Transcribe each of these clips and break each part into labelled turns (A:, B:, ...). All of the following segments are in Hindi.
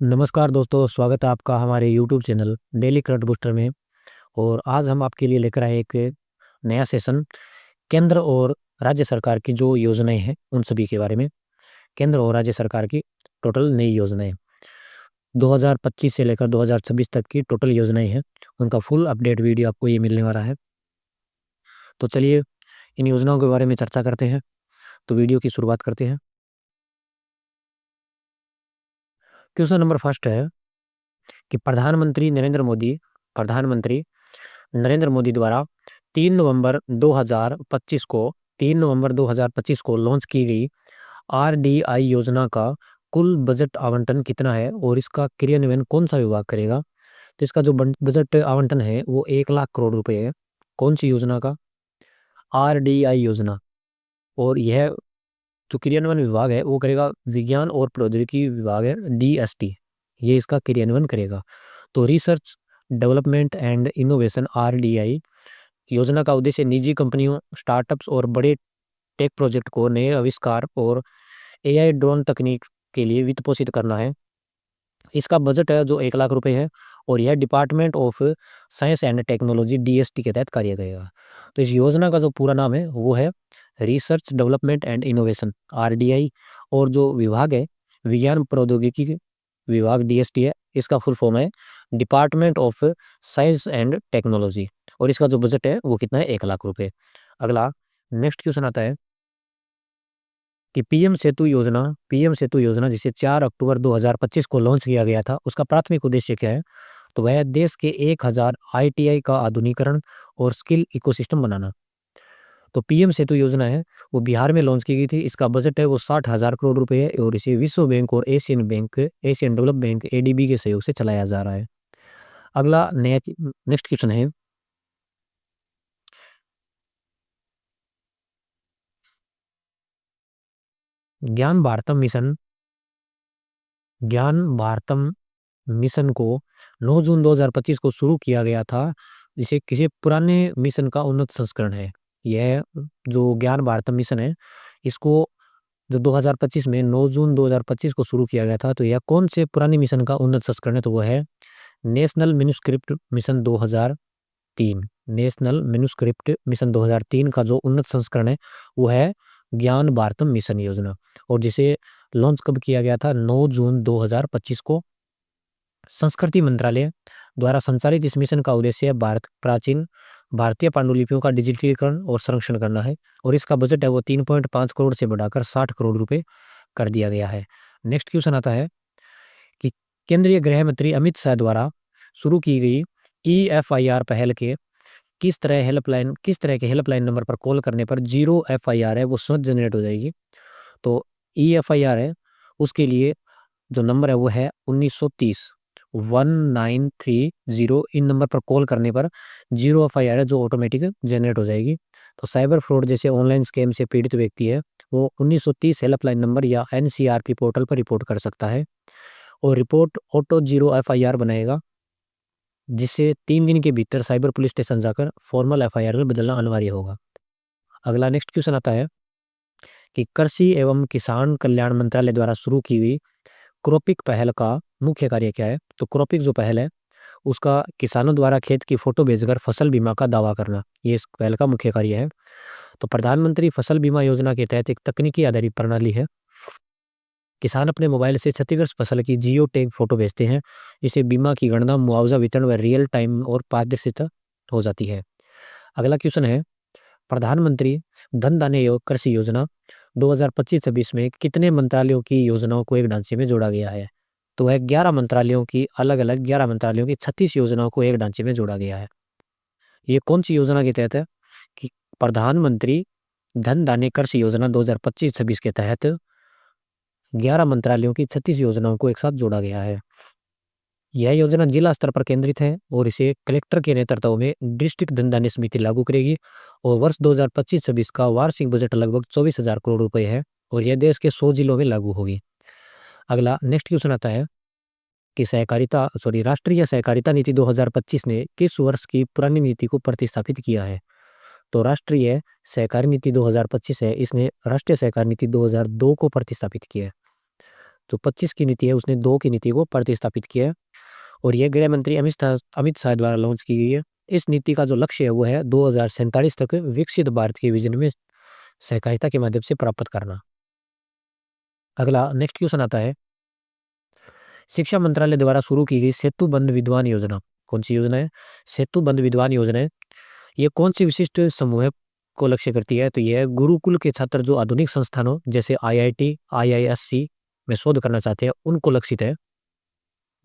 A: नमस्कार दोस्तों, स्वागत है आपका हमारे YouTube channel daily current booster में। और आज हम आपके लिए लेकर आए एक नया सेशन केंद्र और राज्य सरकार की जो योजनाएं हैं उन सभी के बारे में। केंद्र और राज्य सरकार की टोटल नई योजनाएं 2025 से लेकर 2026 तक की टोटल योजनाएं हैं, उनका फुल अपडेट वीडियो आपको ये मिलने वाला है। तो चलिए इन योजनाओं के बारे में चर्चा करते हैं। तो वीडियो की शुरुआत करते हैं। क्वेश्चन नंबर फर्स्ट है कि प्रधानमंत्री नरेंद्र मोदी द्वारा 3 नवंबर 2025 को 3 नवंबर 2025 को लॉन्च की गई आरडीआई योजना का कुल बजट आवंटन कितना है और इसका क्रियान्वयन कौन सा विभाग करेगा। तो इसका जो बजट आवंटन है वो 1 लाख करोड़ रुपए है। कौन सी योजना का? आरडीआई योजना। और यह जो क्रियान्वयन विभाग है वो करेगा विज्ञान और प्रौद्योगिकी विभाग है, डीएसटी। ये इसका क्रियान्वयन करेगा। तो research development and innovation RDI योजना का उद्देश्य निजी कंपनियों, स्टार्टअप्स और बड़े टेक प्रोजेक्ट को नए आविष्कार और एआई ड्रोन तकनीक के लिए वित्त पोषित करना है। इसका बजट है जो 1 लाख रुपए है और यह department of science and technology DST के तहत कार्य करेगा। तो इस योजना का जो पूरा नाम है वो है research development and innovation RDI. और जो विभाग है विज्ञान प्रौद्योगिकी विभाग डीएसटी है, इसका फुल फॉर्म है department of science and technology. और इसका जो बजट है वो कितना है? 1 लाख रुपए। अगला नेक्स्ट क्वेश्चन आता है कि पीएम सेतु योजना जिसे 4 अक्टूबर 2025 को लॉन्च किया गया था, उसका प्राथमिक उद्देश्य क्या है? तो वह देश के 1000 आईटीआई का आधुनिकीकरण और स्किल इकोसिस्टम बनाना। तो पीएम सेतु योजना है वो बिहार में लॉन्च की गई थी। इसका बजट है वो 60,000 करोड़ रुपए है और इसे विश्व बैंक और एशियन डेवलप बैंक एडीबी के सहयोग से चलाया जा रहा है। अगला नया नेक्स्ट क्वेश्चन है ज्ञान भारतम मिशन ज्ञान भारतम मिशन को 9 जून 2025 को शुरू किया गया था। जिसे किसी पुराने मिशन का उन्नत संस्करण है। यह जो ज्ञान भारतम मिशन है इसको जो 2025 में 9 जून 2025 को शुरू किया गया था, तो यह कौन से पुराने मिशन का उन्नत संस्करण है? तो वह है national manuscript mission 2003। National manuscript mission 2003 का जो उन्नत संस्करण है वो है ज्ञान भारतम मिशन योजना। और जिसे लॉन्च कब किया गया था? 9 जून 2025 को। संस्कृति मंत्रालय द्वारा संचालित इस मिशन का उद्देश्य है प्राचीन भारतीय पांडुलिपियों का डिजिटलीकरण और संरक्षण करना है। और इसका बजट है वो 3.5 करोड़ से बढ़ाकर 60 करोड़ रुपए कर दिया गया है। नेक्स्ट क्वेश्चन आता है कि केंद्रीय गृह मंत्री अमित शाह द्वारा शुरू की गई ईएफआईआर पहल के किस तरह के हेल्पलाइन नंबर पर कॉल करने पर जीरो एफआईआर है वो स्वतः जनरेट हो जाएगी। तो ईएफआईआर है उसके लिए जो नंबर है वो है 1930 इन नंबर पर कॉल करने पर जीरो एफआईआर है जो ऑटोमेटिक जनरेट हो जाएगी। तो साइबर फ्रॉड जैसे ऑनलाइन स्कैम से पीड़ित व्यक्ति है वो 1930 हेल्पलाइन नंबर या एनसीआरपी पोर्टल पर रिपोर्ट कर सकता है। और रिपोर्ट ऑटो जीरो एफआईआर बनाएगा जिससे 3 दिन के भीतर साइबर पुलिस स्टेशन जाकर फॉर्मल एफआईआर में बदलना अनिवार्य होगा। अगला नेक्स्ट क्वेश्चन आता है कि कृषि एवं किसान कल्याण मंत्रालय द्वारा शुरू की गई क्रॉपिक पहल का मुख्य कार्य क्या है? तो क्रॉपिक जो पहल है उसका किसानों द्वारा खेत की फोटो भेजकर फसल बीमा का दावा करना, ये इस पहल का मुख्य कार्य है। तो प्रधानमंत्री फसल बीमा योजना के तहत एक तकनीकी आधारित प्रणाली है। किसान अपने मोबाइल से क्षतिग्रस्त फसल की जियो टैग फोटो भेजते हैं, जिससे बीमा की गणना, मुआवजा वितरण व रियल टाइम और पारदर्शिता हो जाती है। अगला क्वेश्चन है प्रधानमंत्री धन धान्य कृषि योजना 2025-26 में कितने मंत्रालयों की योजनाओं को एक ढांचे में जोड़ा गया है? तो वह 11 मंत्रालयों की 36 योजनाओं को एक ढांचे में जोड़ा गया है। ये कौन सी योजना के तहत है? कि प्रधानमंत्री धन धान्य कृषि योजना 2025-26 के तहत 11 मंत्रालयों की 36 योजनाओं को एक साथ जोड़ा गया है। यह योजना जिला स्तर पर केंद्रित है और इसे कलेक्टर के नेतृत्व में डिस्ट्रिक्ट धन धान्य समिति लागू करेगी। और वर्ष 2025-26 का वार्षिक बजट लगभग 24,000 करोड़ रुपए है और यह देश के 100 जिलों में लागू होगी। अगला नेक्स्ट क्वेश्चन आता है कि राष्ट्रीय सहकारिता नीति 2025 ने किस वर्ष की पुरानी नीति को प्रतिस्थापित किया है? तो राष्ट्रीय सहकारी नीति 2025 है, इसने राष्ट्रीय सहकारी नीति 2002 को प्रतिस्थापित किया है। जो 25 की नीति है उसने 2 की नीति को प्रतिस्थापित किया है और यह गृह मंत्री अमित शाह द्वारा लॉन्च की गई है। इस नीति का जो लक्ष्य है वो है 2047 तक विकसित भारत के विजन में सहकारिता के माध्यम से प्राप्त करना। अगला नेक्स्ट क्वेश्चन आता है, शिक्षा मंत्रालय द्वारा शुरू की गई सेतु बंध विद्वान योजना कौन सी योजना है? सेतु बंध विद्वान योजना है। ये कौन सी विशिष्ट समूह को लक्ष्य करती है? तो यह गुरुकुल के छात्र जो आधुनिक संस्थानों जैसे आईआईटी, आईआईएससी में शोध करना चाहते हैं उनको लक्षित है।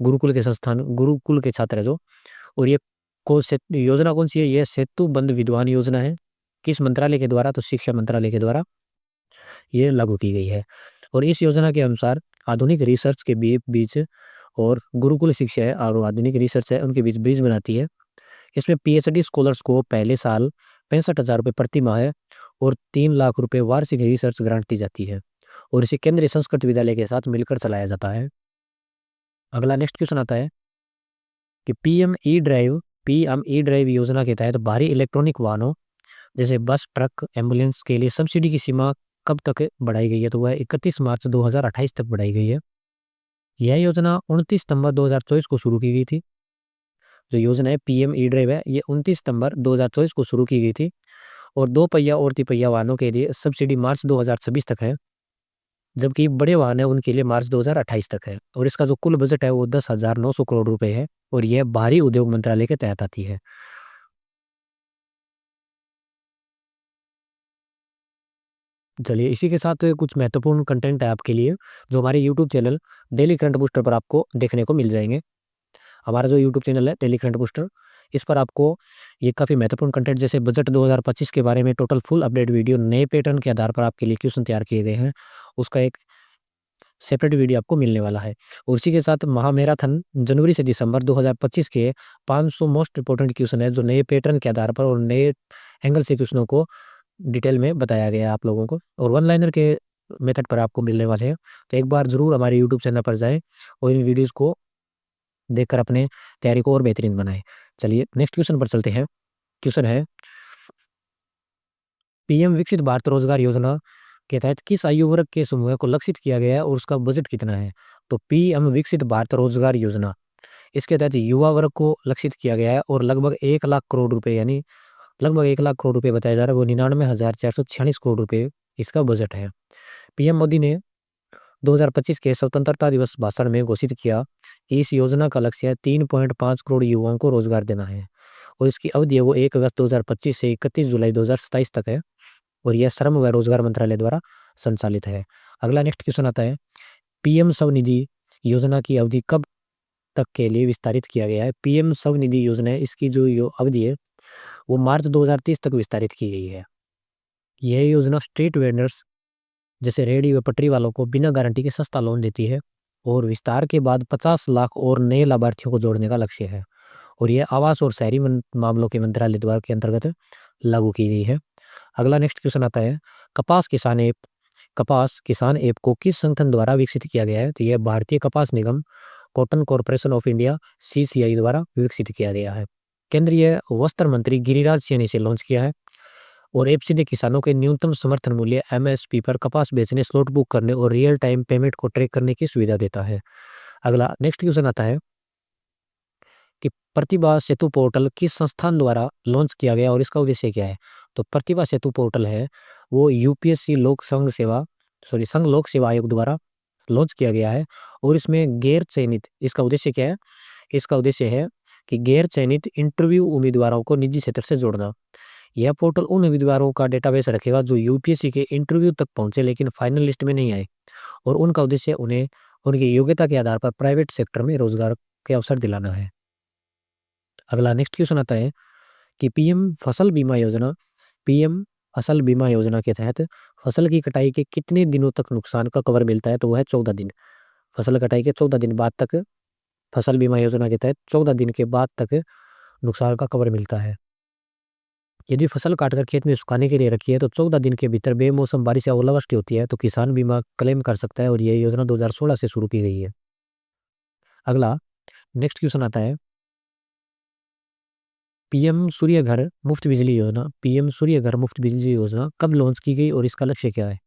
A: गुरुकुल के छात्र है जो। और ये योजना कौन सी है? यह सेतु बंध विद्वान योजना है। किस मंत्रालय के द्वारा? तो शिक्षा मंत्रालय के द्वारा ये लागू की गई है। और इस योजना के अनुसार आधुनिक रिसर्च के बीच और गुरुकुल शिक्षा है और आधुनिक रिसर्च है उनके बीच ब्रिज बनाती है। इसमें पीएचडी स्कॉलर्स को पहले साल 65,000 रुपये प्रति माह है और 3 लाख रुपए वार्षिक रिसर्च ग्रांट दी जाती है और इसे केंद्रीय संस्कृत विद्यालय के साथ मिलकर चलाया जाता है। अगला नेक्स्ट क्वेश्चन आता है कि पीएम ई ड्राइव योजना के तहत भारी इलेक्ट्रॉनिक वाहनों जैसे बस, ट्रक, एम्बुलेंस के लिए सब्सिडी की सीमा कब तक बढ़ाई गई है? तो वह 31 मार्च 2028 तक बढ़ाई गई है। यह योजना 29 सितंबर 2024 को शुरू की गई थी। जो योजना है पीएम ई ड्राइव है ये 29 सितंबर 2024 को शुरू की गई थी और 2 पहिया और तिपहिया वाहनों के लिए सब्सिडी मार्च 2026 तक है, जबकि बड़े वाहन है उनके लिए मार्च 2028 तक है। और इसका जो कुल बजट है वो 10,900 करोड़ रुपए है और यह भारी उद्योग मंत्रालय के तहत आती है। चलिए इसी के साथ कुछ महत्वपूर्ण कंटेंट है आपके लिए जो हमारे YouTube channel daily current booster पर आपको देखने को मिल जाएंगे। हमारा जो यूट्यूब चैनल है डेली करंट बूस्टर, इस पर आपको ये काफ़ी महत्वपूर्ण कंटेंट जैसे बजट 2025 के बारे में टोटल फुल अपडेट वीडियो नए पैटर्न के आधार पर आपके लिए क्वेश्चन तैयार किए गए हैं, उसका एक सेपरेट वीडियो आपको मिलने वाला है। और इसी के साथ महामैराथन जनवरी से दिसंबर 2025 के 500 मोस्ट इंपोर्टेंट क्वेश्चन है जो नए पैटर्न के आधार पर और नए एंगल से क्वेश्चनों को डिटेल में बताया गया है आप लोगों को और वन लाइनर के मेथड पर आपको मिलने वाले हैं। तो एक बार ज़रूर हमारे यूट्यूब चैनल पर जाएँ और इन वीडियोज़ को देखकर अपने तैयारी को और बेहतरीन बनाएँ। चलिए नेक्स्ट क्वेश्चन पर चलते हैं। क्वेश्चन है, पीएम विकसित भारत रोजगार योजना के तहत किस आयु वर्ग के समूह को लक्षित किया गया है और उसका बजट कितना है? तो पीएम विकसित भारत रोजगार योजना, इसके तहत युवा वर्ग को लक्षित किया गया है और लगभग 1 लाख करोड़ रुपए यानी लगभग 1 लाख करोड़ रुपए बताया जा रहा है, वो 99,446 करोड़ रुपए इसका बजट है। पीएम मोदी ने 2025 के स्वतंत्रता दिवस भाषण में घोषित किया कि इस योजना का लक्ष्य 3.5 करोड़ युवाओं को रोजगार देना है और इसकी अवधि है वो 1 अगस्त 2025 से 31 जुलाई 2027 तक है और यह श्रम व रोजगार मंत्रालय द्वारा संचालित है। अगला नेक्स्ट क्वेश्चन आता है, पीएम स्वनिधि योजना की अवधि कब तक के लिए विस्तारित किया गया है? पीएम स्वनिधि योजना है इसकी जो अवधि है वो मार्च 2030 तक विस्तारित की गई है। यह योजना स्ट्रीट वेंडर्स जैसे रेहड़ी व पटरी वालों को बिना गारंटी के सस्ता लोन देती है और विस्तार के बाद 50 लाख और नए लाभार्थियों को जोड़ने का लक्ष्य है और यह आवास और शहरी मामलों के मंत्रालय द्वारा के अंतर्गत लागू की गई है। अगला नेक्स्ट क्वेश्चन आता है, कपास किसान ऐप को किस संगठन द्वारा विकसित किया गया है? तो यह भारतीय कपास निगम Cotton Corporation of India CCI द्वारा विकसित किया गया है। केंद्रीय वस्त्र मंत्री गिरिराज सिंह ने इसे लॉन्च किया है और ऐप सीधे किसानों के न्यूनतम समर्थन मूल्य एमएसपी पर कपास बेचने, स्लॉट बुक करने और रियल टाइम पेमेंट को ट्रैक करने की सुविधा देता है। अगला नेक्स्ट क्वेश्चन आता है कि प्रतिभा सेतु पोर्टल किस संस्थान द्वारा लॉन्च किया गया और इसका उद्देश्य क्या है? तो प्रतिभा सेतु पोर्टल है वो यूपीएससी संघ लोक सेवा आयोग द्वारा लॉन्च किया गया है और इसमें गैर चयनित इसका उद्देश्य क्या है? इसका उद्देश्य है कि गैर चयनित इंटरव्यू उम्मीदवारों को निजी क्षेत्र से जोड़ना। यह पोर्टल उन उम्मीदवारों का डेटाबेस रखेगा जो यूपीएससी के इंटरव्यू तक पहुंचे लेकिन फाइनल लिस्ट में नहीं आए और उनका उद्देश्य उन्हें उनकी योग्यता के आधार पर प्राइवेट सेक्टर में रोजगार के अवसर दिलाना है। अगला नेक्स्ट क्वेश्चन आता है कि पीएम फसल बीमा योजना के तहत फसल की कटाई के कितने दिनों तक नुकसान का कवर मिलता है? तो वह है 14 दिन। फसल कटाई के 14 दिन बाद तक फसल बीमा योजना के तहत 14 दिन के बाद तक नुकसान का कवर मिलता है। यदि फसल काटकर खेत में सुखाने के लिए रखी है तो 14 दिन के भीतर बेमौसम बारिश या ओलावृष्टि होती है तो किसान बीमा क्लेम कर सकता है और यह योजना 2016 से शुरू की गई है। अगला नेक्स्ट क्वेश्चन आता है, पीएम सूर्य घर मुफ्त बिजली योजना कब लॉन्च की गई और इसका लक्ष्य क्या है?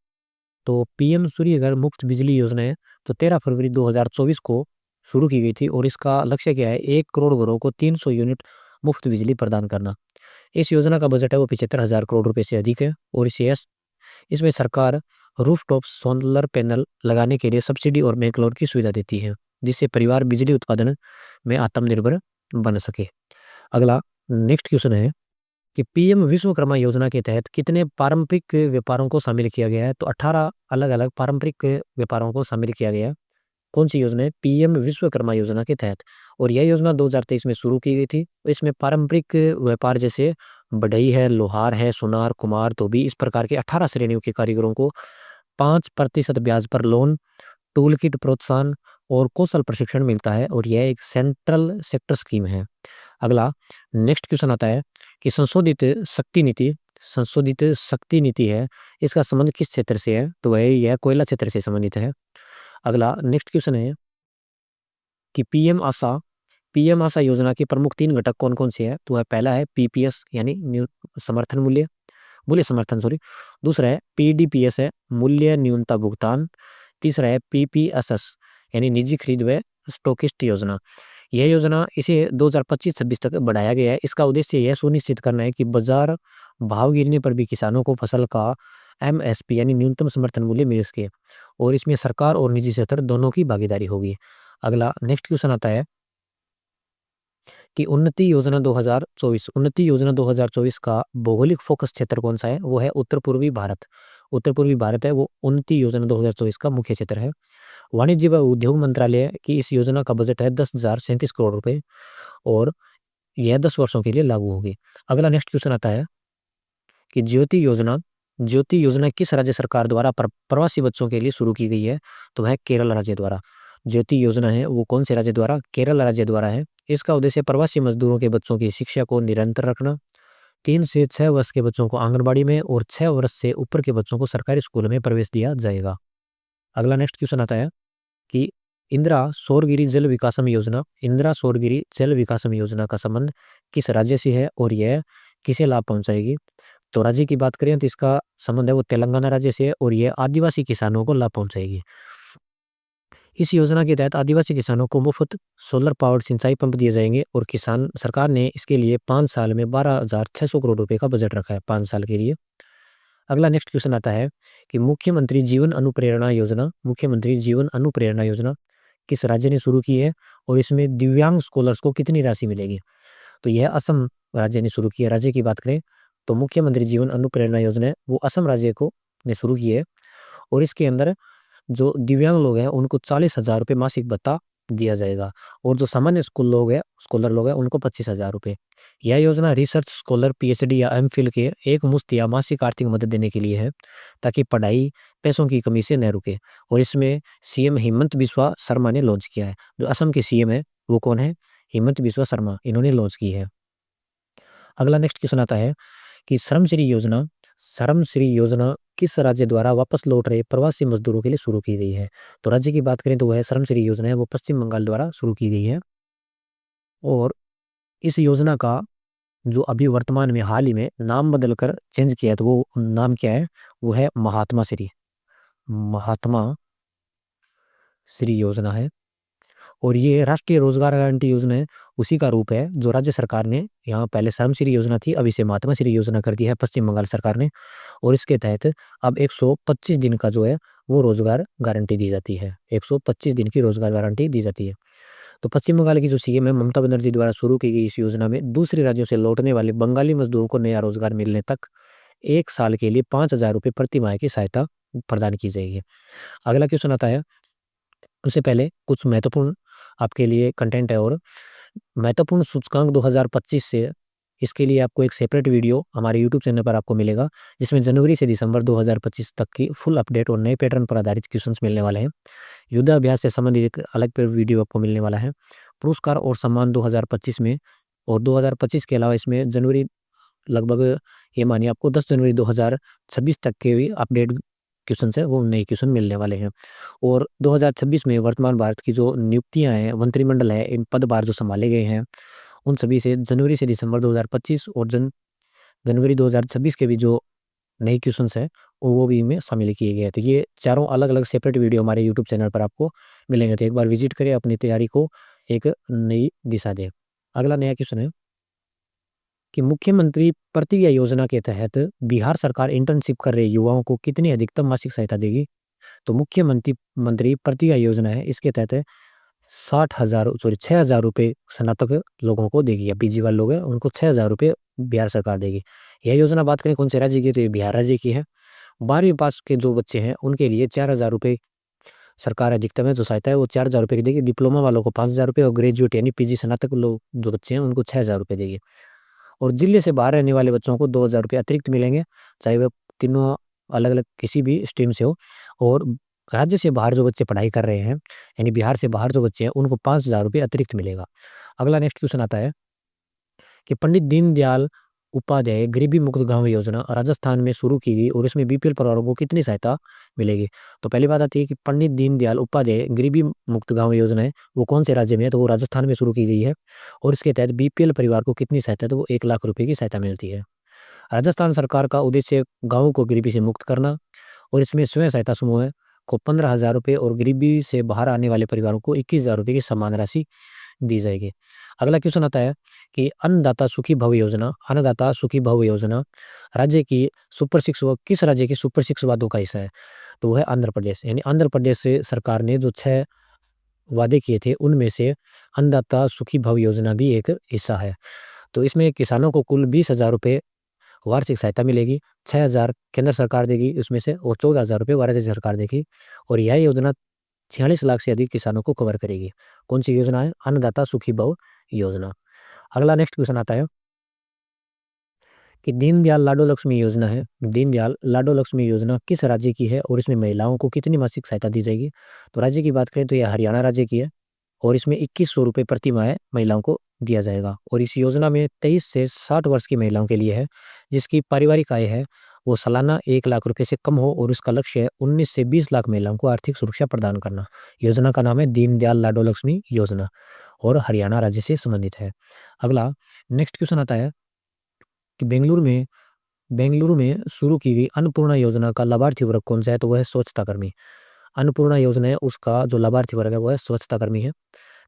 A: तो पीएम सूर्यघर मुफ्त बिजली योजना है, तो 13 फरवरी 2024 को शुरू की गई थी और इसका लक्ष्य क्या है, 1 करोड़ घरों को 300 यूनिट मुफ्त बिजली प्रदान करना। इस योजना का बजट है वो 75,000 करोड़ रुपए से अधिक है और इसमें सरकार रूफटॉप सोलर पैनल लगाने के लिए सब्सिडी और बैंक लोन की सुविधा देती है, जिससे परिवार बिजली उत्पादन में आत्मनिर्भर बन सके। अगला नेक्स्ट क्वेश्चन है कि पीएम विश्वकर्मा योजना के तहत कितने पारंपरिक व्यापारों को शामिल किया गया है, तो 18 अलग अलग पारंपरिक व्यापारों को शामिल किया गया है। कौन सी योजना है, पीएम विश्वकर्मा योजना के तहत। और यह योजना 2023 में शुरू की गई थी। इसमें पारंपरिक व्यापार जैसे बढ़ई है, लोहार है, सुनार, कुमार, धोबी, इस प्रकार के 18 श्रेणियों के कारीगरों को 5% ब्याज पर लोन, टूल किट प्रोत्साहन और कौशल प्रशिक्षण मिलता है और यह एक सेंट्रल सेक्टर स्कीम है। अगला नेक्स्ट क्वेश्चन आता है कि संशोधित शक्ति नीति है, इसका संबंध किस क्षेत्र से है, तो वह यह कोयला क्षेत्र से संबंधित है। अगला नेक्स्ट क्वेश्चन है कि पीएम आशा योजना के प्रमुख 3 घटक कौन कौन से हैं, तो वह पहला है पीपीएस यानी समर्थन मूल्य मूल्य समर्थन सॉरी। दूसरा है पीडीपीएस है, मूल्य न्यूनता भुगतान। तीसरा है पीपीएसएस यानी निजी खरीद व स्टॉकिस्ट योजना। यह योजना इसे 2025-26 तक बढ़ाया गया है। इसका उद्देश्य यह सुनिश्चित करना है कि बाजार भाव गिरने पर भी किसानों को फसल का एमएसपी यानी न्यूनतम समर्थन मूल्य मिल सके और इसमें सरकार और निजी क्षेत्र दोनों की भागीदारी होगी। अगला नेक्स्ट क्वेश्चन आता है कि उन्नति योजना 2024 का भौगोलिक फोकस क्षेत्र कौन सा है, वो है उत्तर पूर्वी भारत। उत्तर पूर्वी भारत है वो उन्नति योजना 2024 का मुख्य क्षेत्र है। वाणिज्य व उद्योग मंत्रालय की इस योजना का बजट है 10,037 करोड़ रुपए और यह 10 वर्षों के लिए लागू होगी। अगला नेक्स्ट क्वेश्चन आता है कि ज्योति योजना किस राज्य सरकार द्वारा प्रवासी बच्चों के लिए शुरू की गई है, तो वह केरल राज्य द्वारा। ज्योति योजना है वो कौन से राज्य द्वारा, केरल राज्य द्वारा है। इसका उद्देश्य प्रवासी मजदूरों के बच्चों की शिक्षा को निरंतर रखना, 3 से 6 वर्ष के बच्चों को आंगनबाड़ी में और 6 वर्ष से ऊपर के बच्चों को सरकारी स्कूल में प्रवेश दिया जाएगा। अगला नेक्स्ट क्वेश्चन आता है कि इंदिरा सौरगिरी जल विकासम योजना का संबंध किस राज्य से है और यह किसे लाभ पहुंचाएगी। तो राज्य की बात करें तो इसका संबंध है वो तेलंगाना राज्य से है और यह आदिवासी किसानों को लाभ पहुंचाएगी। इस योजना के तहत आदिवासी किसानों को मुफ्त सोलर पावर्ड सिंचाई पंप दिए जाएंगे और किसान सरकार ने इसके लिए 5 साल में 12,600 करोड़ रुपए का बजट रखा है 5 साल के लिए। अगला नेक्स्ट क्वेश्चन आता है कि मुख्यमंत्री जीवन अनुप्रेरणा योजना किस राज्य ने शुरू की है और इसमें दिव्यांग स्कॉलर्स को कितनी राशि मिलेगी। तो यह असम राज्य ने शुरू की है। राज्य की बात करें तो मुख्यमंत्री जीवन अनुप्रेरणा योजना है वो असम राज्य को ने शुरू की है और इसके अंदर जो दिव्यांग लोग हैं उनको 40,000 रुपये मासिक भत्ता दिया जाएगा और जो सामान्य स्कॉलर लोग हैं उनको 25,000 रुपये। यह योजना रिसर्च स्कॉलर, पीएचडी या एमफिल के एक मुश्त या मासिक आर्थिक मदद देने के लिए है ताकि पढ़ाई पैसों की कमी से न रुके और इसमें सीएम हिमंत बिस्वा शर्मा ने लॉन्च किया है। जो असम के सीएम है वो कौन है, हिमंत बिस्वा शर्मा, इन्होंने लॉन्च की है। अगला नेक्स्ट क्वेश्चन आता है कि श्रम श्री योजना किस राज्य द्वारा वापस लौट रहे प्रवासी मजदूरों के लिए शुरू की गई है। तो राज्य की बात करें तो वह श्रम श्री योजना है वो पश्चिम बंगाल द्वारा शुरू की गई है और इस योजना का जो अभी वर्तमान में हाल ही में नाम बदलकर चेंज किया है तो वो नाम क्या है, वो है महात्मा श्री योजना है और ये राष्ट्रीय रोजगार गारंटी योजना है उसी का रूप है जो राज्य सरकार ने यहाँ पहले श्रमश्री योजना थी अब इसे महात्मा श्री योजना कर दी है पश्चिम बंगाल सरकार ने और इसके तहत अब 125 दिन का जो है वो रोजगार गारंटी दी जाती है। 125 दिन की रोजगार गारंटी दी जाती है। तो पश्चिम बंगाल की जो सीएम है ममता बनर्जी द्वारा शुरू की गई इस योजना में दूसरे राज्यों से लौटने वाले बंगाली मजदूरों को नया रोजगार मिलने तक 1 साल के लिए 5,000 रुपये प्रति माह की सहायता प्रदान की जाएगी। अगला क्वेश्चन आता है, उससे पहले कुछ महत्वपूर्ण आपके लिए कंटेंट है और महत्वपूर्ण सूचकांक 2025 से इसके लिए आपको एक सेपरेट वीडियो हमारे यूट्यूब चैनल पर आपको मिलेगा जिसमें जनवरी से दिसंबर 2025 तक की फुल अपडेट और नए पैटर्न पर आधारित क्वेश्चंस मिलने वाले हैं। युद्धाभ्यास से संबंधित एक अलग पर वीडियो आपको मिलने वाला है। पुरस्कार और सम्मान 2025 में और 2025 के अलावा इसमें जनवरी लगभग ये मानिए आपको 10 जनवरी 2026 तक के भी अपडेट क्वेश्चन है वो नए क्वेश्चन मिलने वाले हैं और 2026 में वर्तमान भारत की जो नियुक्तियां हैं मंत्रिमंडल है इन पदभार जो संभाले गए हैं उन सभी से जनवरी से दिसंबर 2025 और जनवरी 2026 के भी जो नए क्वेश्चंस है वो भी इनमें शामिल किए गए हैं। तो ये चारों अलग अलग सेपरेट वीडियो हमारे यूट्यूब चैनल पर आपको मिलेंगे, तो एक बार विजिट करें, अपनी तैयारी को एक नई दिशा दें। अगला नया क्वेश्चन है कि मुख्यमंत्री प्रतिज्ञा योजना के तहत बिहार सरकार इंटर्नशिप कर रहे युवाओं को कितनी अधिकतम मासिक सहायता देगी? तो मुख्यमंत्री मंत्री प्रतिज्ञा योजना है, इसके तहत 6,000 रुपये स्नातक लोगों को देगी, या पीजी वाले लोग हैं उनको 6,000 रुपये बिहार सरकार देगी। यह योजना बात करें कौन से राज्य की है, तो ये बिहार राज्य की है। 12वीं पास के जो बच्चे हैं उनके लिए 4,000 रुपये सरकार अधिकतम है जो सहायता है वो 4,000 रुपये की देगी। डिप्लोमा वालों को 5,000 रुपये और ग्रेजुएट यानी पीजी स्नातक लोग जो बच्चे हैं उनको 6,000 रुपये देगी। और जिले से बाहर रहने वाले बच्चों को 2,000 रुपये अतिरिक्त मिलेंगे, चाहे वह तीनों अलग अलग किसी भी स्ट्रीम से हो। और राज्य से बाहर जो बच्चे पढ़ाई कर रहे हैं यानी बिहार से बाहर जो बच्चे हैं उनको 5,000 रुपये अतिरिक्त मिलेगा। अगला नेक्स्ट क्वेश्चन आता है कि पंडित दीनदयाल उपाध्याय गरीबी मुक्त गांव योजना राजस्थान में शुरू की गई और इसमें बीपीएल परिवारों को कितनी सहायता मिलेगी? तो पहली बात आती है कि पंडित दीनदयाल उपाध्याय गरीबी मुक्त गांव योजना है वो कौन से राज्य में है, तो वो राजस्थान में शुरू की गई है। और इसके तहत बीपीएल परिवार को कितनी सहायता, तो वो 1,00,000 रुपये की सहायता मिलती है। राजस्थान सरकार का उद्देश्य गाँवों को गरीबी से मुक्त करना, और इसमें स्वयं सहायता समूह है को 15,000 रुपये और गरीबी से बाहर आने वाले परिवारों को 21,000 रुपये की समान राशि दी जाएगी। अगला क्वेश्चन आता है कि अन्नदाता सुखी भव योजना राज्य की सुपर सिक्स किस राज्य की सुपर सिक्स वादों का हिस्सा है? तो वो है आंध्र प्रदेश। यानी आंध्र प्रदेश से सरकार ने जो 6 वादे किए थे उनमें से अन्नदाता सुखी भव योजना भी एक हिस्सा है। तो इसमें किसानों को कुल 20,000 रुपये वार्षिक सहायता मिलेगी। 6,000 केंद्र सरकार देगी उसमें से, और 14,000 रुपये राज्य सरकार देगी। और यह योजना 46 लाख से अधिक किसानों को कवर करेगी। कौन सी योजना है? अन्नदाता सुखी भव योजना। अगला नेक्स्ट क्वेश्चन आता है कि दीनदयाल लाडो लक्ष्मी योजना है, दीनदयाल लाडो लक्ष्मी योजना किस राज्य की है और इसमें महिलाओं को कितनी मासिक सहायता दी जाएगी? तो राज्य की बात करें तो यह हरियाणा राज्य की है, और इसमें 2,100 रुपये प्रति माह महिलाओं को दिया जाएगा। और इस योजना में 23 से 60 वर्ष की महिलाओं के लिए है जिसकी पारिवारिक आय है वो सालाना 1,00,000 रुपये से कम हो, और उसका लक्ष्य है 19 से 20 लाख महिलाओं को आर्थिक सुरक्षा प्रदान करना। योजना का नाम है दीनदयाल लाडो लक्ष्मी योजना और हरियाणा राज्य से संबंधित है। अगला नेक्स्ट क्वेश्चन आता है कि बेंगलुरु में शुरू की गई अन्नपूर्णा योजना का लाभार्थी वर्ग कौन सा है? तो वह है स्वच्छता कर्मी। अन्नपूर्णा योजना है उसका जो लाभार्थी वर्ग है वो है स्वच्छता कर्मी है।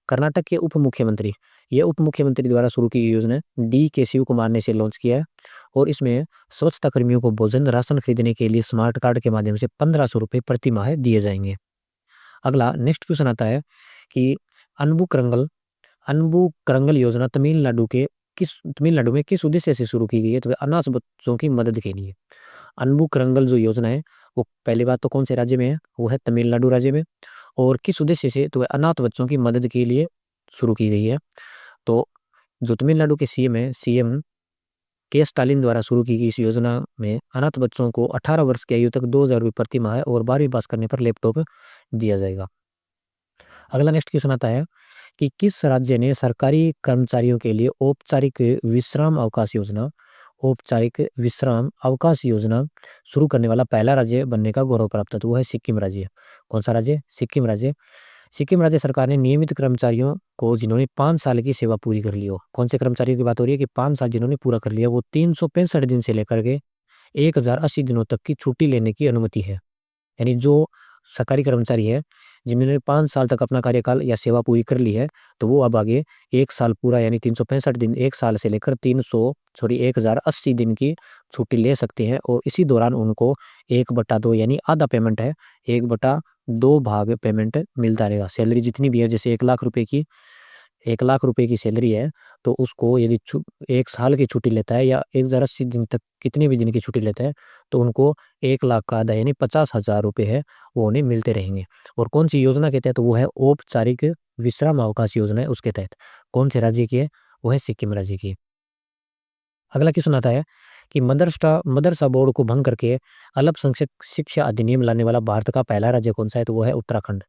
A: कर्नाटक के उप मुख्यमंत्री, ये उप मुख्यमंत्री द्वारा शुरू की गई योजना है, डी के शिव कुमार ने इसे लॉन्च किया है। और इसमें स्वच्छता कर्मियों को भोजन राशन खरीदने के लिए स्मार्ट कार्ड के माध्यम से 1,500 रुपये प्रति माह दिए जाएंगे। अगला नेक्स्ट क्वेश्चन आता है कि अनबू करंगल अनबू करंगल योजना तमिलनाडु में किस उद्देश्य से शुरू की गई है? तो अनाथ बच्चों की मदद के लिए। अनबू करंगल जो योजना है वो पहली बात तो कौन से राज्य में है? वो है तमिलनाडु राज्य में। और किस उद्देश्य से? तो अनाथ बच्चों की मदद के लिए शुरू की गई है। तो जो तमिलनाडु के सीएम है, सीएम के स्टालिन द्वारा शुरू की गई इस योजना में अनाथ बच्चों को 18 वर्ष की आयु तक 2,000 रुपये प्रति माह और 12वीं पास करने पर लैपटॉप दिया जाएगा। अगला नेक्स्ट क्वेश्चन आता है कि किस राज्य ने सरकारी कर्मचारियों के लिए औपचारिक विश्राम अवकाश योजना शुरू करने वाला पहला राज्य बनने का गौरव प्राप्त है? तो वो है सिक्किम राज्य। कौन सा राज्य? सिक्किम राज्य। सिक्किम राज्य सरकार ने नियमित कर्मचारियों को जिन्होंने 5 साल की सेवा पूरी कर ली हो, कौन से कर्मचारियों की बात हो रही है कि 5 साल जिन्होंने पूरा कर लिया, वो 365 दिन से लेकर के 1,080 दिनों तक की छुट्टी लेने की अनुमति है। यानी जो सरकारी कर्मचारी है जिन्होंने 5 साल तक अपना कार्यकाल या सेवा पूरी कर ली है, तो वो अब आगे 1 साल पूरा यानी 365 दिन, 1 साल से लेकर 1,080 दिन की छुट्टी ले सकते हैं। और इसी दौरान उनको 1/2 यानी आधा पेमेंट है, 1/2 भाग पेमेंट मिलता रहेगा। सैलरी जितनी भी है, जैसे 1,00,000 रुपए की सैलरी है, तो उसको यदि 1 साल की छुट्टी लेता है या 1,080 दिन तक कितने भी दिन की छुट्टी लेता है, तो उनको 1,00,000 का आधा यानी 50,000 रुपये है वो उन्हें मिलते रहेंगे। और कौन सी योजना के तहत? वो है औपचारिक विश्राम अवकाश योजना है उसके तहत। कौन से राज्य की है? वो है सिक्किम राज्य की। अगला क्वेश्चन आता है कि मदरसा बोर्ड को भंग करके अल्पसंख्यक शिक्षा अधिनियम लाने वाला भारत का पहला राज्य कौन सा है? तो वो है उत्तराखंड।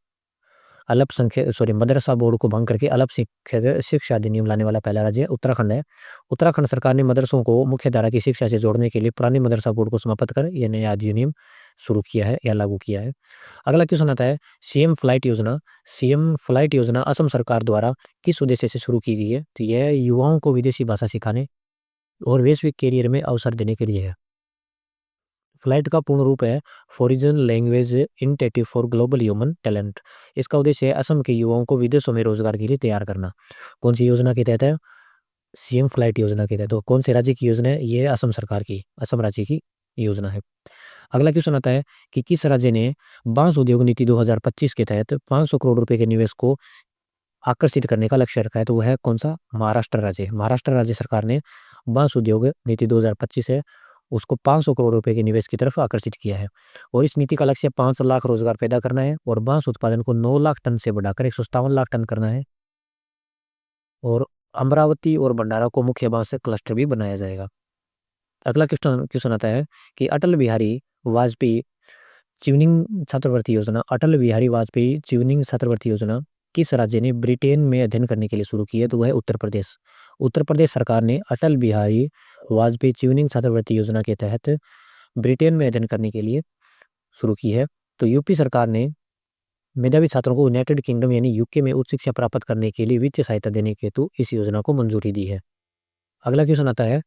A: मदरसा बोर्ड को भंग करके अल्पसंख्यक शिक्षा अधिनियम लाने वाला पहला राज्य उत्तराखंड है। उत्तराखंड सरकार ने मदरसों को मुख्य धारा की शिक्षा से जोड़ने के लिए पुराने मदरसा बोर्ड को समाप्त कर यह नया अधिनियम शुरू किया है या लागू किया है। अगला क्वेश्चन आता है सीएम फ्लाइट योजना असम सरकार द्वारा किस उद्देश्य से शुरू की गई है? तो यह युवाओं को विदेशी भाषा सिखाने और वैश्विक कैरियर में अवसर देने के लिए है। फ्लाइट का पूर्ण रूप है foreign language initiative for global human talent. इसका उद्देश्य है असम के युवाओं को विदेशों में रोजगार के लिए तैयार करना। कौन सी योजना के तहत है? सीएम फ्लाइट योजना के तहत। तो कौन से राज्य की योजना है? ये असम सरकार की, असम राज्य की योजना है। अगला क्वेश्चन आता है कि किस राज्य ने बांस उद्योग नीति 2025 के तहत 500 करोड़ रुपए के निवेश को आकर्षित करने का लक्ष्य रखा है? तो वह है कौन सा? महाराष्ट्र राज्य। महाराष्ट्र राज्य सरकार ने बांस उद्योग नीति 2025 है उसको 500 करोड़ रुपए के निवेश की तरफ आकर्षित किया है। और इस नीति का लक्ष्य 5 लाख रोजगार पैदा करना है और बांस उत्पादन को 9 लाख टन से बढ़ाकर 157 लाख टन करना है। और अमरावती और भंडारा को मुख्य बांस क्लस्टर भी बनाया जाएगा। अगला क्वेश्चन क्वेश्चन आता है कि अटल बिहारी वाजपेयी ट्यूनिंग छात्रवृत्ति योजना, अटल बिहारी वाजपेयी ट्यूनिंग छात्रवृत्ति योजना किस राज्य ने ब्रिटेन में अध्ययन करने के लिए शुरू की है? तो वह है उत्तर प्रदेश। उत्तर प्रदेश सरकार ने अटल बिहारी वाजपेयी ट्यूनिंग छात्रवृत्ति योजना के तहत ब्रिटेन में अध्ययन करने के लिए शुरू की है। तो यूपी सरकार ने मेधावी छात्रों को यूनाइटेड किंगडम यानी यूके में उच्च शिक्षा प्राप्त करने के लिए वित्तीय सहायता देने के हेतु इस योजना को मंजूरी दी है। अगला क्वेश्चन आता है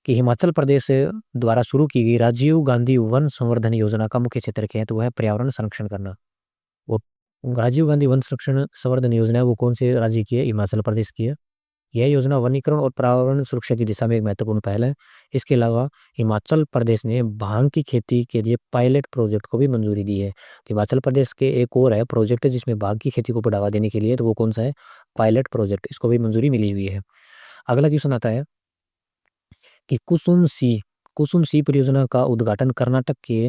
A: कि हिमाचल प्रदेश द्वारा शुरू की गई राजीव गांधी वन संवर्धन योजना का मुख्य क्षेत्र क्या है? तो वह है पर्यावरण संरक्षण करना। वो राजीव गांधी वन संरक्षण संवर्धन योजना है वो कौन से राज्य की है? हिमाचल प्रदेश की है। यह योजना वनीकरण और पर्यावरण सुरक्षा की दिशा में एक महत्वपूर्ण पहल है। इसके अलावा हिमाचल प्रदेश ने भांग की खेती के लिए पायलट प्रोजेक्ट को भी मंजूरी दी है। तो हिमाचल प्रदेश के एक और है प्रोजेक्ट जिसमें भांग की खेती को बढ़ावा देने के लिए, तो वो कौन सा है? पायलट प्रोजेक्ट, इसको भी मंजूरी मिली हुई है। अगला क्वेश्चन आता है कि कुसुम सी परियोजना का उद्घाटन कर्नाटक के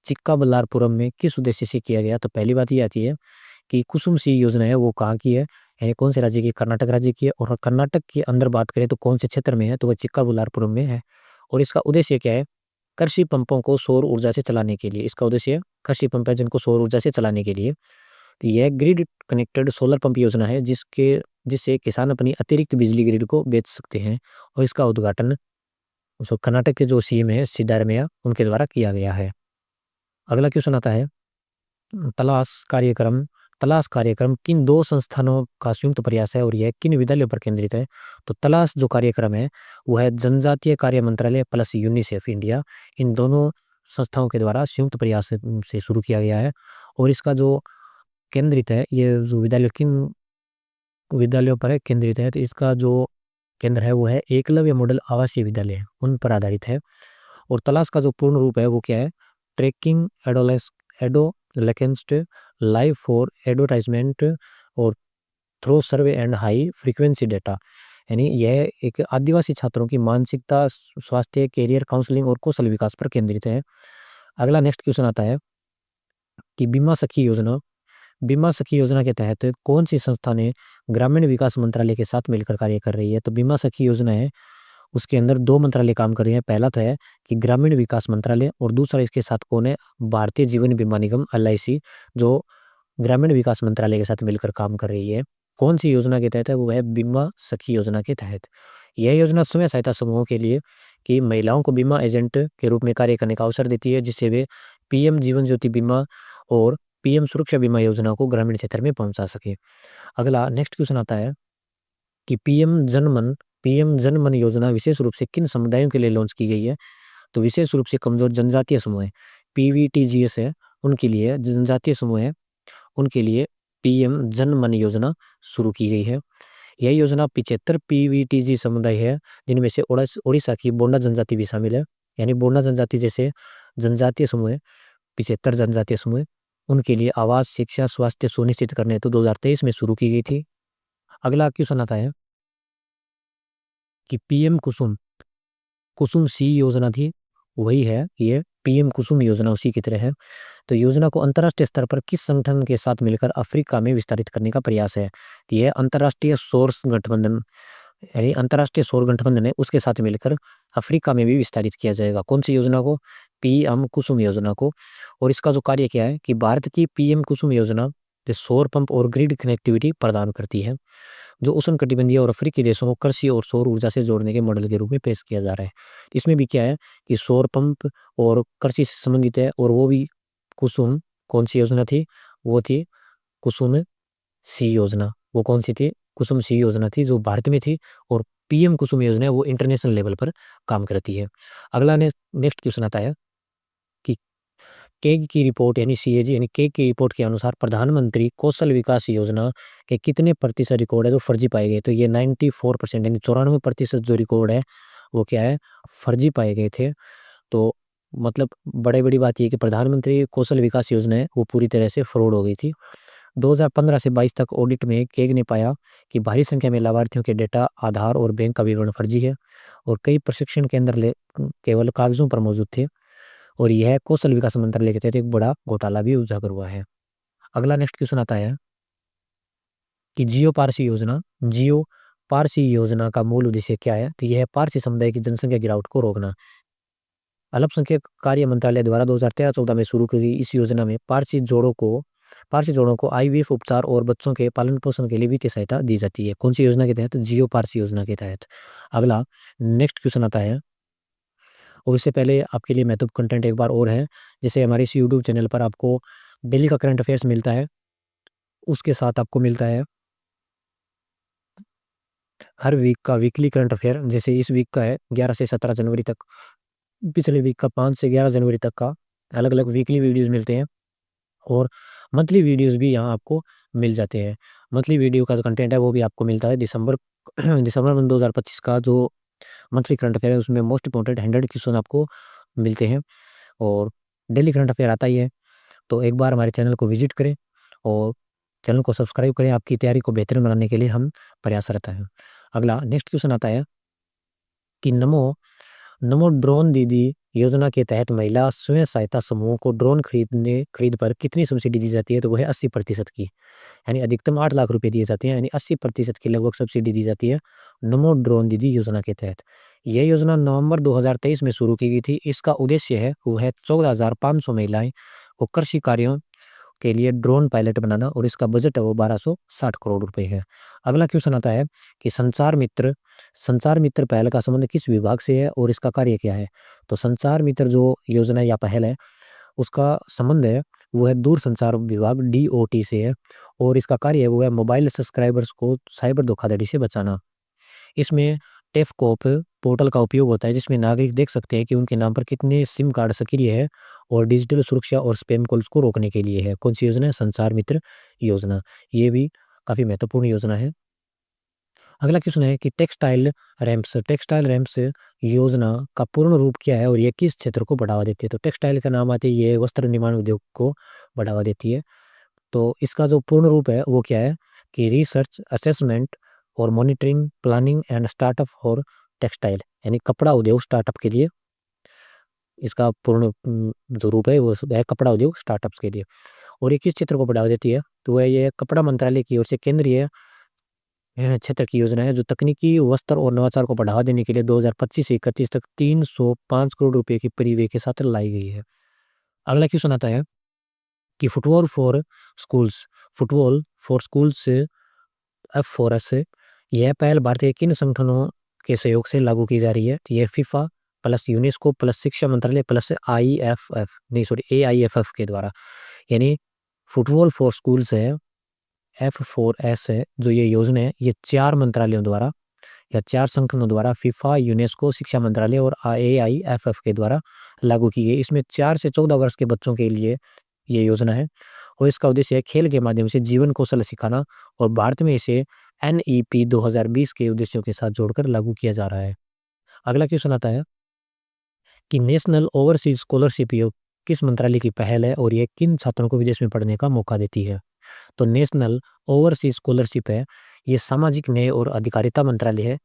A: चिक्काबल्लापुरम में किस उद्देश्य से किया गया? तो पहली बात ये आती है कि कुसुम सी योजना है वो कहाँ की है? यानी कौन से राज्य की? कर्नाटक राज्य की है। और कर्नाटक के अंदर बात करें तो कौन से क्षेत्र में है? तो वह चिक्काबल्लापुरम में है। और इसका उद्देश्य क्या है? कृषि पंपों को सौर ऊर्जा से चलाने के लिए। इसका उद्देश्य है कृषि पंप है जिनको सौर ऊर्जा से चलाने के लिए। तो यह ग्रिड कनेक्टेड सोलर पंप योजना है जिससे किसान अपनी अतिरिक्त बिजली ग्रिड को बेच सकते हैं। और इसका उद्घाटन कर्नाटक के जो सीएम है सिद्धारमैया उनके द्वारा किया गया है। अगला क्वेश्चन आता है तलाश कार्यक्रम तलाश कार्यक्रम किन दो संस्थानों का संयुक्त प्रयास है और यह किन विद्यालयों पर केंद्रित है? तो तलाश जो कार्यक्रम है वो है जनजातीय कार्य मंत्रालय प्लस यूनिसेफ इंडिया, इन दोनों संस्थाओं के द्वारा संयुक्त प्रयास से शुरू किया गया है। और इसका जो केंद्रित है, ये जो विद्यालय किन विद्यालयों पर है केंद्रित है, तो इसका जो केंद्र है वो है एकलव्य मॉडल आवासीय विद्यालय, उन पर आधारित है। और तलाश का जो पूर्ण रूप है वो क्या है? Tracking adolescent life for advertisement और through survey and high frequency data. यानी यह एक आदिवासी छात्रों की मानसिकता, स्वास्थ्य, कैरियर काउंसलिंग और कौशल विकास पर केंद्रित है। अगला नेक्स्ट क्वेश्चन आता है कि बीमा सखी योजना के तहत कौन सी संस्था ने ग्रामीण विकास मंत्रालय के साथ मिलकर कार्य कर रही है? तो बीमा सखी योजना है उसके अंदर दो मंत्रालय काम कर रहे हैं। पहला तो है कि ग्रामीण विकास मंत्रालय और दूसरा इसके साथ कौन है? भारतीय जीवन बीमा निगम एलआईसी, जो ग्रामीण विकास मंत्रालय के साथ मिलकर काम कर रही है। कौन सी योजना के तहत है? वो है बीमा सखी योजना के तहत। यह योजना स्वयं सहायता समूहों के लिए कि महिलाओं को बीमा एजेंट के रूप में कार्य करने का अवसर देती है जिससे वे पीएम जीवन ज्योति बीमा और पीएम सुरक्षा बीमा योजना को ग्रामीण क्षेत्र में पहुंचा सके। अगला नेक्स्ट क्वेश्चन आता है कि पीएम जनमन योजना विशेष रूप से किन समुदायों के लिए लॉन्च की गई है? तो विशेष रूप से कमजोर जनजातीय समूह है, पीवीटीजीएस है, उनके लिए जनजातीय समूह है उनके लिए पीएम जनमन योजना शुरू की गई है। यह योजना 75 पीवीटीजी समुदाय है जिनमें से उड़ीसा की बोंडा जनजाति भी शामिल है। यानी बोंडा जनजाति जैसे जनजातीय समूह है, 75 जनजातीय समूह है, उनके लिए आवास, शिक्षा, स्वास्थ्य सुनिश्चित करने हेतु 2023 में शुरू की गई थी। अगला क्वेश्चन आता है कि पीएम कुसुम सी योजना थी, वही है ये पीएम कुसुम योजना, उसी की तरह है। तो योजना को अंतर्राष्ट्रीय स्तर पर किस संगठन के साथ मिलकर अफ्रीका में विस्तारित करने का प्रयास है? तो यह अंतर्राष्ट्रीय सौर गठबंधन यानी अंतर्राष्ट्रीय सौर गठबंधन है उसके साथ मिलकर अफ्रीका में भी विस्तारित किया जाएगा। कौन सी योजना को? पीएम कुसुम योजना को। और इसका जो कार्य क्या है कि भारत की पीएम कुसुम योजना सौर पंप और ग्रिड कनेक्टिविटी प्रदान करती है जो उष्णकटिबंधीय और अफ्रीकी देशों को कृषि और सौर ऊर्जा से जोड़ने के मॉडल के रूप में पेश किया जा रहा है। इसमें भी क्या है कि सौर पंप और कृषि से संबंधित है। और वो भी कुसुम कौन सी योजना थी? वो थी कुसुम सी योजना। वो कौन सी थी? कुसुम सी योजना थी जो भारत में थी। और पीएम कुसुम योजना है वो इंटरनेशनल लेवल पर काम करती है। अगला नेक्स्ट क्वेश्चन आता है केग की रिपोर्ट यानी सीएजी यानी केग की रिपोर्ट के अनुसार प्रधानमंत्री कौशल विकास योजना के कितने प्रतिशत रिकॉर्ड है जो फर्जी पाए गए? तो ये 94% यानी 94% जो रिकॉर्ड है वो क्या है, फर्जी पाए गए थे। तो मतलब बड़े बड़ी बात ये कि प्रधानमंत्री कौशल विकास योजना है वो पूरी तरह से फ्रॉड हो गई थी। 2015 से 22 तक ऑडिट में केग ने पाया कि भारी संख्या में लाभार्थियों के डेटा, आधार और बैंक का विवरण फर्जी है और कई प्रशिक्षण केंद्र केवल कागजों पर मौजूद थे और यह कौशल विकास मंत्रालय के तहत एक बड़ा घोटाला भी उजागर हुआ है। अगला नेक्स्ट क्वेश्चन आता है कि जियो पारसी योजना का मूल उद्देश्य क्या है? तो यह है पारसी समुदाय की जनसंख्या गिरावट को रोकना। अल्पसंख्यक कार्य मंत्रालय द्वारा 2013-14 में शुरू की गई इस योजना में पारसी जोड़ों को आईवीएफ उपचार और बच्चों के पालन पोषण के लिए वित्तीय सहायता दी जाती है। कौन सी योजना के तहत? जियो पारसी योजना के तहत। अगला नेक्स्ट क्वेश्चन आता है और इससे पहले आपके लिए महत्वपूर्ण कंटेंट एक बार और है, जैसे हमारे इस यूट्यूब चैनल पर आपको डेली का करंट अफेयर्स मिलता है, उसके साथ आपको मिलता है हर वीक का वीकली करंट अफेयर। जैसे इस वीक का है 11 से 17 जनवरी तक, पिछले वीक का 5 से 11 जनवरी तक का अलग अलग वीकली वीडियोस मिलते हैं और मंथली वीडियोस भी यहाँ आपको मिल जाते हैं। मंथली वीडियो का जो कंटेंट है वो भी आपको मिलता है दिसंबर दिसंबर मंथ 2025 का जो मंथली करंट अफेयर है उसमें मोस्ट इंपॉर्टेंट 100 क्वेश्चन आपको मिलते हैं और डेली करंट अफेयर आता ही है। तो एक बार हमारे चैनल को विजिट करें और चैनल को सब्सक्राइब करें, आपकी तैयारी को बेहतरीन बनाने के लिए हम प्रयासरत हैं। अगला नेक्स्ट क्वेश्चन आता है कि नमो नमो ड्रोन दीदी योजना के तहत महिला स्वयं सहायता समूहों को ड्रोन खरीद पर कितनी सब्सिडी दी जाती है? तो वो है 80% की, यानी अधिकतम 8 लाख रुपए दिए जाते हैं, यानी 80% की लगभग सब्सिडी दी जाती है नमो ड्रोन दीदी योजना के तहत। यह योजना नवंबर 2023 में शुरू की गई थी। इसका उद्देश्य है वो है 14,500 महिलाएं को कृषि कार्यों के लिए ड्रोन पायलट बनाना और इसका बजट है वो 1260 करोड़ रुपए है। अगला क्वेश्चन आता है कि संचार मित्र पहल का संबंध किस विभाग से है और इसका कार्य क्या है? तो संचार मित्र जो योजना या पहल है उसका संबंध है वो है दूर संचार विभाग डीओटी से है और इसका कार्य है वो है मोबाइल सब्सक्राइबर्स को साइबर धोखाधड़ी से बचाना। इसमें टेफकॉप पोर्टल का उपयोग होता है जिसमें नागरिक देख सकते हैं कि उनके नाम पर कितने सिम कार्ड सक्रिय है और डिजिटल सुरक्षा और स्पैम कॉल्स को रोकने के लिए है। कौन सी योजना है? संचार मित्र योजना। ये भी काफ़ी महत्वपूर्ण योजना है। अगला क्वेश्चन है कि टेक्सटाइल रैम्प्स योजना का पूर्ण रूप क्या है और ये किस क्षेत्र को बढ़ावा देती है? तो टेक्सटाइल का नाम आते ही ये वस्त्र निर्माण उद्योग को बढ़ावा देती है। तो इसका जो पूर्ण रूप है वो क्या है कि रिसर्च असेसमेंट और monitoring planning and startup for textile, यानी कपड़ा उद्योग स्टार्टअप के लिए इसका पूर्ण जो रूप है वो है कपड़ा उद्योग स्टार्टअप्स के लिए। और ये किस क्षेत्र को बढ़ावा देती है? तो वह ये कपड़ा मंत्रालय की ओर से केंद्रीय क्षेत्र की योजना है जो तकनीकी वस्त्र और नवाचार को बढ़ावा देने के लिए 2025 से 31 तक 305 करोड़ रुपए की परिव्यय के साथ लाई गई है। अगला क्वेश्चन आता है कि फुटबॉल फॉर स्कूल्स F4S यह पहल भारतीय किन संगठनों के सहयोग से लागू की जा रही है? तो यह फीफा प्लस यूनेस्को प्लस शिक्षा मंत्रालय प्लस AIFF के द्वारा, यानी फुटबॉल फॉर स्कूल्स है F4S है जो ये योजना है ये 4 मंत्रालयों द्वारा या 4 संगठनों द्वारा फीफा, यूनेस्को, शिक्षा मंत्रालय और AIFF के द्वारा लागू की गई। इसमें 4 से 14 वर्ष के बच्चों के लिए ये योजना है और इसका उद्देश्य है खेल के माध्यम से जीवन कौशल सिखाना और भारत में इसे NEP 2020 के उद्देश्यों के साथ जोड़कर लागू किया जा रहा है। अगला क्वेश्चन आता है कि नेशनल ओवरसीज स्कॉलरशिप योग किस मंत्रालय की पहल है और ये किन छात्रों को विदेश में पढ़ने का मौका देती है? तो नेशनल ओवरसीज स्कॉलरशिप है ये सामाजिक न्याय और अधिकारिता मंत्रालय है,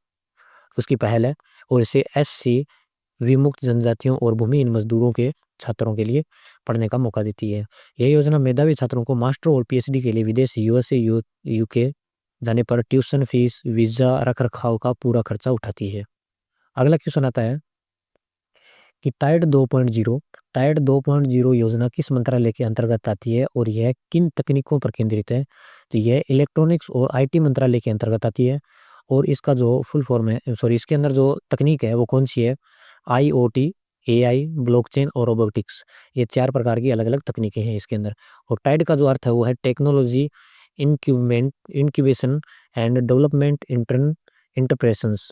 A: उसकी पहल है और इसे SC विमुक्त जनजातियों और भूमिहीन मजदूरों के छात्रों के लिए पढ़ने का मौका देती है। यह योजना मेधावी छात्रों को मास्टर और PhD के लिए विदेश यूएसए यूके जाने पर ट्यूशन फीस, वीजा, रखरखाव का पूरा खर्चा उठाती है। अगला क्वेश्चन आता है कि टाइड 2.0 योजना किस मंत्रालय के अंतर्गत आती है और यह किन तकनीकों पर केंद्रित है? तो यह इलेक्ट्रॉनिक्स और IT मंत्रालय के अंतर्गत आती है और इसका जो फुल फॉर्म है इसके अंदर जो तकनीक है वो कौन सी है? IoT, AI, ब्लॉकचेन और रोबोटिक्स, ये 4 प्रकार की अलग अलग तकनीकें हैं इसके अंदर। और टाइड का जो अर्थ है वो है टेक्नोलॉजी इंक्यूबेशन एंड डेवलपमेंट इंटरप्रेशंस।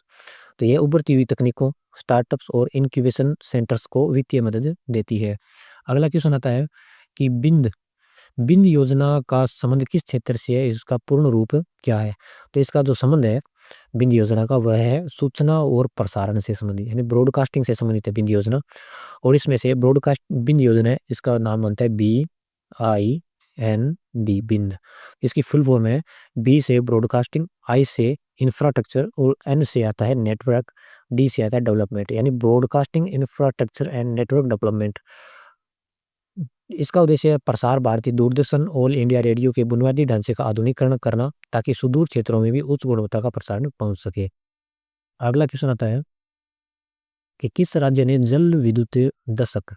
A: तो ये उभरती हुई तकनीकों, स्टार्टअप्स और इंक्यूबेशन सेंटर्स को वित्तीय मदद देती है। अगला क्वेश्चन आता है कि बिंद बिंद योजना का संबंध किस क्षेत्र से है, इसका पूर्ण रूप क्या है? तो इसका जो संबंध है बिंद योजना का वह है सूचना और प्रसारण से संबंधित, यानी ब्रॉडकास्टिंग से संबंधित है बिंद योजना। और इसमें से ब्रॉडकास्ट बिंद योजना है, इसका नाम बनता है BIND बिंद। इसकी फुल फॉर्म है बी से ब्रॉडकास्टिंग, आई से इंफ्रास्ट्रक्चर और एन से आता है नेटवर्क, डी से आता है डेवलपमेंट, यानी broadcasting infrastructure and network development. इसका उद्देश्य है Prasar Bharati Doordarshan all India radio के बुनियादी ढांचे का आधुनिकीकरण करना ताकि सुदूर क्षेत्रों में भी उच्च गुणवत्ता का प्रसारण पहुंच सके। अगला क्वेश्चन आता है कि किस राज्य ने जल विद्युत दशक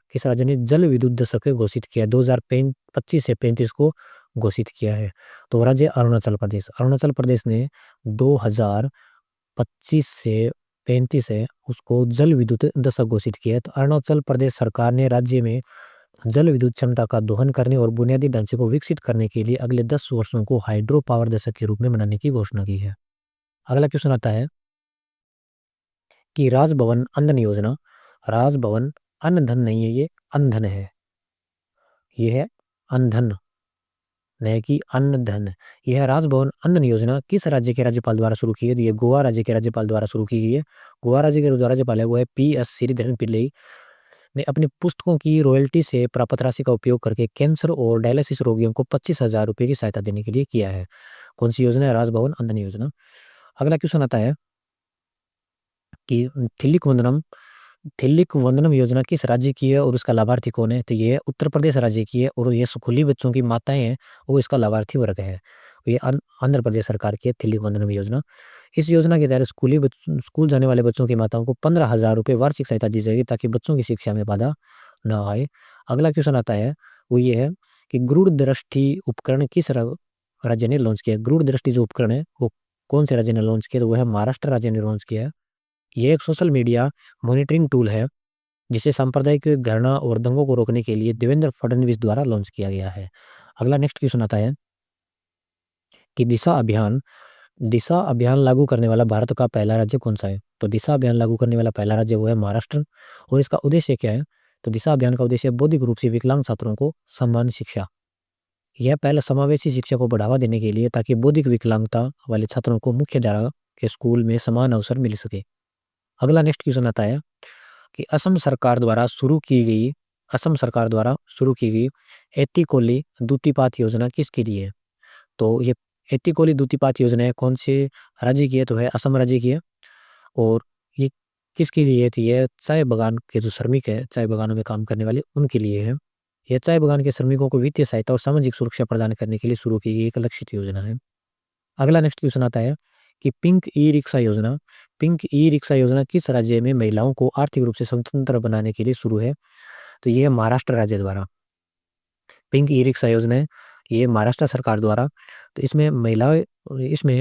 A: घोषित किया 2025 से 35 को घोषित किया है? तो राज्य अरुणाचल प्रदेश। अरुणाचल प्रदेश ने 2025 से 35 है उसको जल विद्युत दशक घोषित किया है। तो अरुणाचल प्रदेश सरकार ने राज्य में जल विद्युत क्षमता का दोहन करने और बुनियादी ढांचे को विकसित करने के लिए अगले 10 वर्षों को हाइड्रो पावर दशक के रूप में मनाने की घोषणा की है। अगला क्वेश्चन आता है कि राजभवन अंधन योजना, राजभवन अन्न धन नहीं है, ये अंधन है, ये है अंधन नहीं कि अन्न धन। यह राजभवन अंधन योजना किस राज्य के राज्यपाल द्वारा शुरू की है? तो ये गोवा राज्य के राज्यपाल द्वारा शुरू की गई है। गोवा राज्य के जो राज्यपाल है वो है PS श्रीधरन पिल्लई ने अपनी पुस्तकों की रॉयल्टी से प्राप्त राशि का उपयोग करके कैंसर और डायलिसिस रोगियों को 25,000 रुपए की सहायता देने के लिए किया है। कौन सी योजना है? राजभवन अंधन योजना। अगला क्वेश्चन आता है कि थिल्लिक वंदनम योजना किस राज्य की है और उसका लाभार्थी कौन है? तो ये उत्तर प्रदेश राज्य की है और ये स्कूली बच्चों की माताएं हैं वो इसका लाभार्थी वर्ग है। ये आंध्र प्रदेश सरकार की है थिल्लिक वंदनम योजना। इस योजना के तहत स्कूल जाने वाले बच्चों की माताओं को 15,000 रुपये वार्षिक सहायता दी जाएगी ताकि बच्चों की शिक्षा में बाधा न आए। अगला क्वेश्चन आता है वो ये है कि गूढ़ दृष्टि उपकरण किस राज्य ने लॉन्च किया? गूढ़ दृष्टि जो उपकरण है वो कौन से राज्य ने लॉन्च किया? तो वह है महाराष्ट्र राज्य ने लॉन्च किया है। ये एक सोशल मीडिया मॉनिटरिंग टूल है जिसे सांप्रदायिक घृणा और दंगों को रोकने के लिए देवेंद्र फडणवीस द्वारा लॉन्च किया गया है। अगला नेक्स्ट क्वेश्चन आता है कि दिशा अभियान लागू करने वाला भारत का पहला राज्य कौन सा है? तो दिशा अभियान लागू करने वाला पहला राज्य वो है महाराष्ट्र। और इसका उद्देश्य क्या है? तो दिशा अभियान का उद्देश्य बौद्धिक रूप से विकलांग छात्रों को समान शिक्षा, यह पहला समावेशी शिक्षा को बढ़ावा देने के लिए ताकि बौद्धिक विकलांगता वाले छात्रों को मुख्य धारा के स्कूल में समान अवसर मिल सके। अगला नेक्स्ट क्वेश्चन आता है कि असम सरकार द्वारा शुरू की गई एतिकोली दूतीपात योजना किसके लिए है? तो ये एतिकोली दूतीपात योजना है कौन से राज्य की है? तो है असम राज्य की है। और ये किसके लिए है? तो ये चाय बागान के जो श्रमिक है, चाय बागानों में काम करने वाले उनके लिए है। यह चाय बागान के श्रमिकों को वित्तीय सहायता और सामाजिक सुरक्षा प्रदान करने के लिए शुरू की गई एक लक्षित योजना है। अगला नेक्स्ट क्वेश्चन आता है कि पिंक ई रिक्शा योजना किस राज्य में महिलाओं को आर्थिक रूप से स्वतंत्र बनाने के लिए शुरू है? तो ये है महाराष्ट्र राज्य द्वारा। पिंक ई रिक्शा योजना है ये महाराष्ट्र सरकार द्वारा। तो इसमें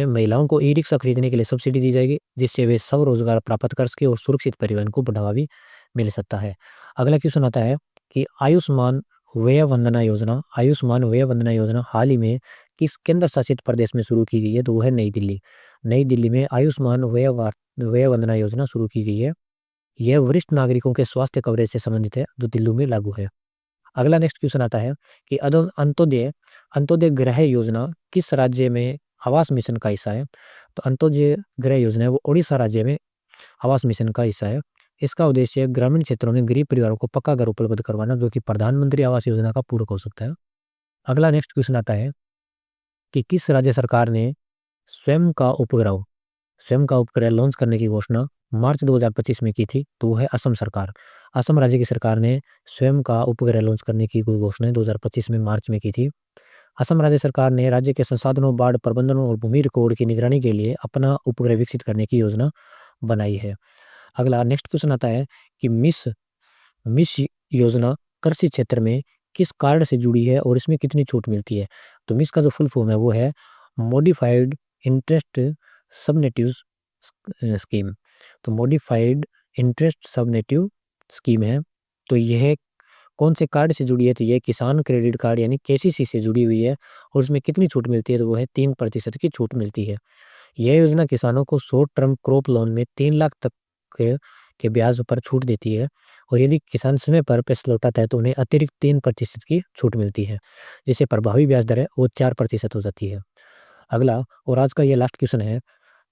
A: महिलाओं को ई रिक्शा खरीदने के लिए सब्सिडी दी जाएगी जिससे वे स्वरोजगार प्राप्त कर सके और सुरक्षित परिवहन को बढ़ावा भी मिल सकता है। अगला क्वेश्चन आता है कि आयुष्मान वय वंदना योजना हाल ही में किस केंद्र शासित प्रदेश में शुरू की गई है? तो वो है नई दिल्ली। नई दिल्ली में आयुष्मान वय वंदना योजना शुरू की गई है। यह वरिष्ठ नागरिकों के स्वास्थ्य कवरेज से संबंधित है जो दिल्ली में लागू है। अगला नेक्स्ट क्वेश्चन आता है कि अंत्योदय अंत्योदय गृह योजना किस राज्य में आवास मिशन का हिस्सा है? तो अंत्योदय गृह योजना है वो उड़ीसा राज्य में आवास मिशन का हिस्सा है। इसका उद्देश्य ग्रामीण क्षेत्रों में गरीब परिवारों को पक्का घर उपलब्ध करवाना जो कि प्रधानमंत्री आवास योजना का पूरक हो सकता है। अगला नेक्स्ट क्वेश्चन आता है कि किस राज्य सरकार ने स्वयं का उपग्रह लॉन्च करने की घोषणा मार्च 2025 में की थी? तो वो है असम सरकार। असम राज्य की सरकार ने स्वयं का उपग्रह लॉन्च करने की घोषणा 2025 में मार्च में की थी। असम राज्य सरकार ने राज्य के संसाधनों, बाढ़ प्रबंधन और भूमि रिकॉर्ड की निगरानी के लिए अपना उपग्रह विकसित करने की योजना बनाई है। अगला नेक्स्ट क्वेश्चन आता है कि मिस योजना कृषि क्षेत्र में किस कार्ड से जुड़ी है और इसमें कितनी छूट मिलती है? तो मिस का जो फुल फॉर्म है वो है मॉडिफाइड इंटरेस्ट सबनेटिव स्कीम। तो मॉडिफाइड इंटरेस्ट सबनेटिव स्कीम है। तो यह कौन से कार्ड से जुड़ी है? तो यह किसान क्रेडिट कार्ड यानी KCC से जुड़ी हुई है। और उसमें कितनी छूट मिलती है? तो वो है 3% की छूट मिलती है। यह योजना किसानों को शॉर्ट टर्म क्रॉप लोन में 3 लाख तक के के ब्याज पर छूट देती है, और यदि किसान समय पर पैसा लौटाता है तो उन्हें अतिरिक्त 3% की छूट मिलती है, जिससे प्रभावी ब्याज दर है वो 4% हो जाती है। अगला और आज का ये लास्ट क्वेश्चन है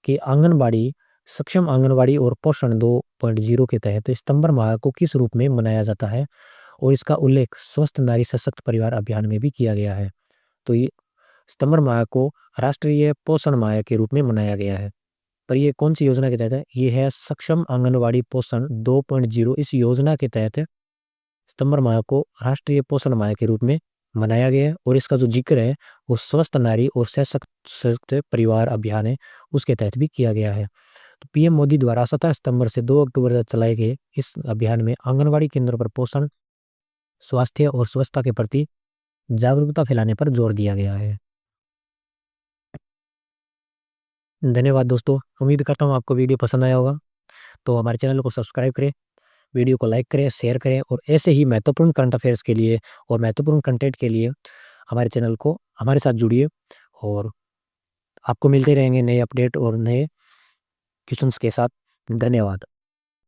A: कि आंगनबाड़ी सक्षम आंगनबाड़ी और पोषण 2.0 के तहत सितंबर माह को किस रूप में मनाया जाता है, और इसका उल्लेख स्वस्थ नारी सशक्त परिवार अभियान में भी किया गया है। तो ये सितंबर माह को राष्ट्रीय पोषण माह के रूप में मनाया गया है। पर ये कौन सी योजना के तहत है? ये है सक्षम आंगनवाड़ी पोषण 2.0। इस योजना के तहत सितंबर माह को राष्ट्रीय पोषण माह के रूप में मनाया गया है, और इसका जो जिक्र है वो स्वस्थ नारी और सशक्त सशक्त परिवार अभियान है उसके तहत भी किया गया है। तो पीएम मोदी द्वारा 17 सितंबर से 2 अक्टूबर तक चलाए गए इस अभियान में आंगनवाड़ी केंद्रों पर पोषण, स्वास्थ्य और स्वच्छता के प्रति जागरूकता फैलाने पर जोर दिया गया है। धन्यवाद दोस्तों, उम्मीद करता हूँ आपको वीडियो पसंद आया होगा। तो हमारे चैनल को सब्सक्राइब करें, वीडियो को लाइक करें, शेयर करें, और ऐसे ही महत्वपूर्ण करंट अफेयर्स के लिए और महत्वपूर्ण कंटेंट के लिए हमारे चैनल को हमारे साथ जुड़िए, और आपको मिलते रहेंगे नए अपडेट और नए क्वेश्चंस के साथ। धन्यवाद।